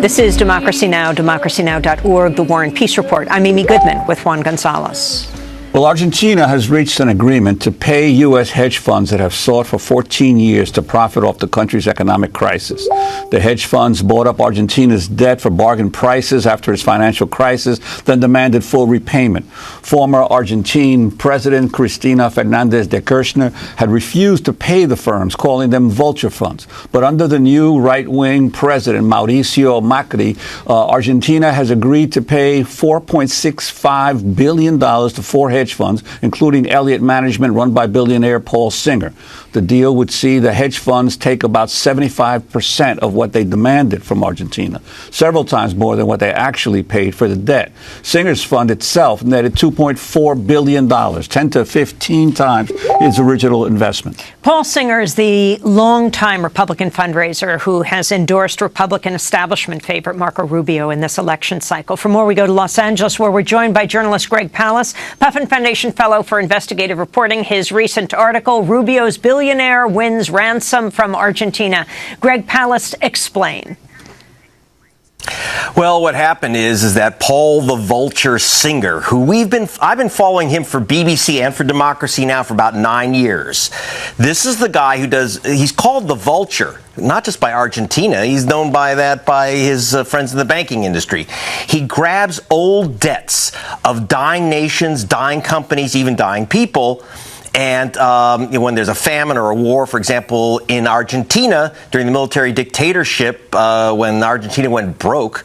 This is Democracy Now!, democracynow.org, The War and Peace Report. I'm Amy Goodman with Juan Gonzalez. Well, Argentina has reached an agreement to pay U.S. hedge funds that have sought for 14 years to profit off the country's economic crisis. The hedge funds bought up Argentina's debt for bargain prices after its financial crisis, then demanded full repayment. Former Argentine President Cristina Fernández de Kirchner had refused to pay the firms, calling them vulture funds. But under the new right-wing president, Mauricio Macri, Argentina has agreed to pay $4.65 billion to four hedge funds, including Elliott Management, run by billionaire Paul Singer. The deal would see the hedge funds take about 75% of what they demanded from Argentina, several times more than what they actually paid for the debt. Singer's fund itself netted $2.4 billion, 10 to 15 times its original investment. Paul Singer is the longtime Republican fundraiser who has endorsed Republican establishment favorite Marco Rubio in this election cycle. For more, we go to Los Angeles, where we're joined by journalist Greg Palast, Puffin Foundation Fellow for Investigative Reporting. His recent article, Rubio's Billionaire Wins Ransom from Argentina. Greg Palast, explain. Well, what happened is that Paul the Vulture Singer, who I've been following him for BBC and for Democracy Now! For about 9 years. This is the guy he's called the Vulture, not just by Argentina. He's known by his friends in the banking industry. He grabs old debts of dying nations, dying companies, even dying people. And when there's a famine or a war, for example, in Argentina during the military dictatorship, when Argentina went broke,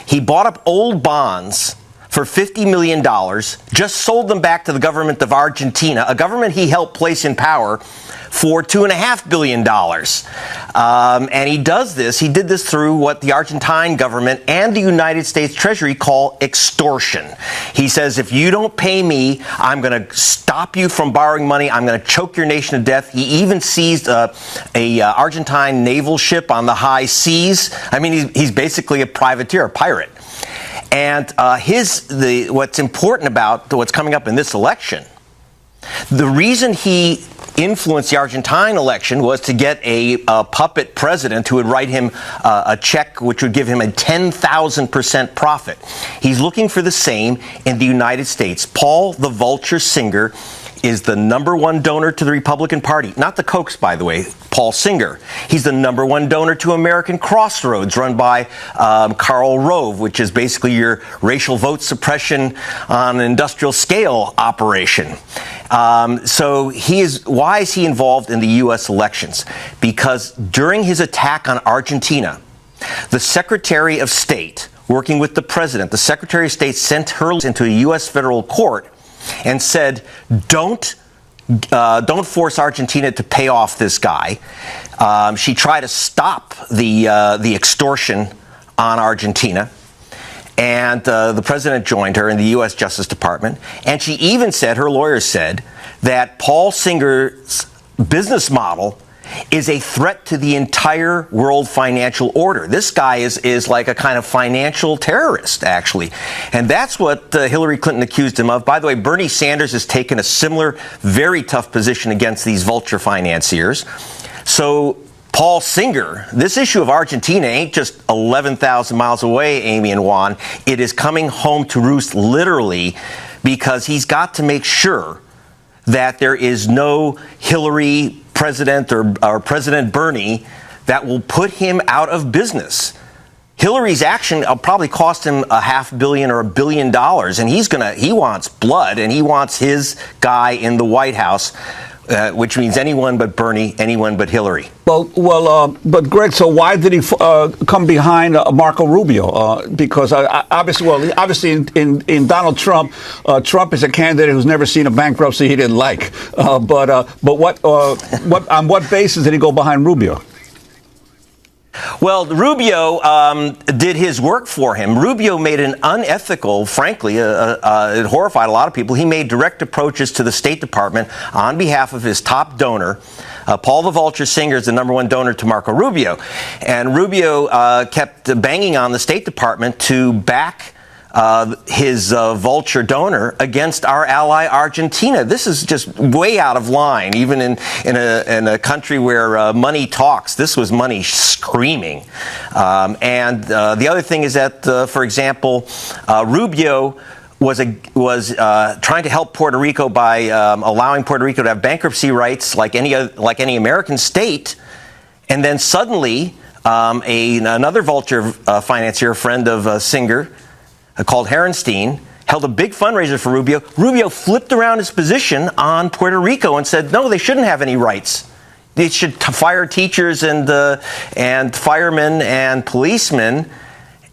he bought up old bonds for $50 million, just sold them back to the government of Argentina, a government he helped place in power, for $2.5 billion. And he did this through what the Argentine government and the United States Treasury call extortion. He says, if you don't pay me, I'm going to stop you from borrowing money. I'm going to choke your nation to death. He even seized a Argentine naval ship on the high seas. I mean, he's basically a privateer, a pirate. And what's important about what's coming up in this election, the reason he influenced the Argentine election was to get a puppet president who would write him a check which would give him a 10,000% profit. He's looking for the same in the United States. Paul the Vulture Singer is the #1 donor to the Republican Party. Not the Kochs, by the way, Paul Singer. He's the #1 donor to American Crossroads, run by Karl Rove, which is basically your racial vote suppression on an industrial scale operation. So why is he involved in the U.S. elections? Because during his attack on Argentina, the Secretary of State, working with the President, the Secretary of State sent her into a U.S. federal court and said, don't force Argentina to pay off this guy. She tried to stop the extortion on Argentina. And the president joined her in the U.S. Justice Department. And she even said, her lawyer said, that Paul Singer's business model is a threat to the entire world financial order. This guy is like a kind of financial terrorist, actually. And that's what Hillary Clinton accused him of. By the way, Bernie Sanders has taken a similar, very tough position against these vulture financiers. So Paul Singer, this issue of Argentina ain't just 11,000 miles away, Amy and Juan. It is coming home to roost, literally, because he's got to make sure that there is no Hillary president or President Bernie that will put him out of business. Hillary's action will probably cost him $500 million or $1 billion, and he wants blood, and he wants his guy in the White House, which means anyone but Bernie, anyone but Hillary. But Greg, so why did he come behind Marco Rubio? Because obviously in Donald Trump, Trump is a candidate who's never seen a bankruptcy he didn't like. But on what basis did he go behind Rubio? Well, Rubio did his work for him. Rubio made an unethical, frankly, it horrified a lot of people. He made direct approaches to the State Department on behalf of his top donor. Paul the Vulture Singer is the #1 donor to Marco Rubio. And Rubio kept banging on the State Department to back his vulture donor against our ally Argentina. This is just way out of line, even in a country where money talks. This was money screaming. And the other thing is that, for example, Rubio was trying to help Puerto Rico by allowing Puerto Rico to have bankruptcy rights like any American state, and then suddenly another vulture financier, a friend of Singer, called Herenstein, held a big fundraiser for Rubio. Rubio flipped around his position on Puerto Rico and said, no, they shouldn't have any rights. They should fire teachers and firemen and policemen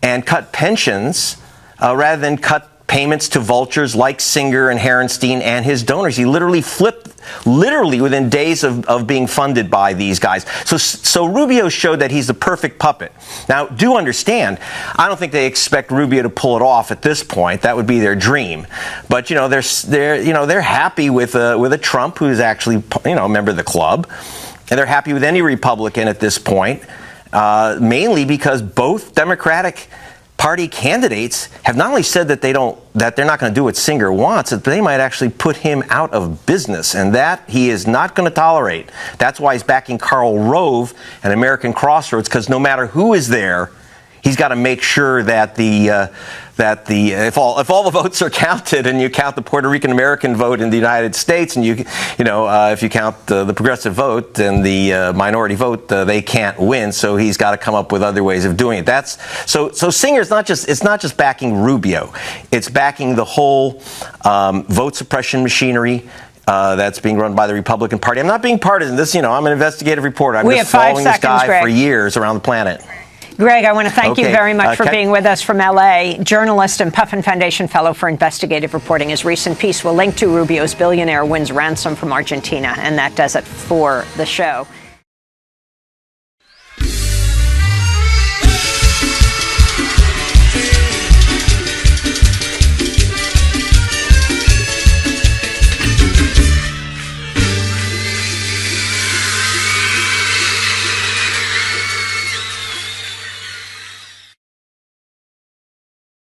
and cut pensions rather than cut payments to vultures like Singer and Herenstein and his donors. He literally flipped, within days of being funded by these guys. So Rubio showed that he's the perfect puppet. Now, do understand, I don't think they expect Rubio to pull it off at this point. That would be their dream. But they're happy with a Trump who's actually a member of the club, and they're happy with any Republican at this point, mainly because both Democratic Party candidates have not only said that they're not going to do what Singer wants, but they might actually put him out of business, and that he is not going to tolerate. That's why he's backing Karl Rove and American Crossroads, because no matter who is there, he's got to make sure that if all the votes are counted, and you count the Puerto Rican American vote in the United States, and if you count the progressive vote and the minority vote, they can't win. So he's got to come up with other ways of doing it. So Singer's not just backing Rubio; it's backing the whole vote suppression machinery. That's being run by the Republican Party. I'm not being partisan. I'm an investigative reporter. I'm just following this guy for years around the planet. Greg, I want to thank you very much for being with us from L.A. Journalist and Puffin Foundation Fellow for Investigative Reporting. His recent piece will link to Rubio's billionaire wins ransom from Argentina, and that does it for the show.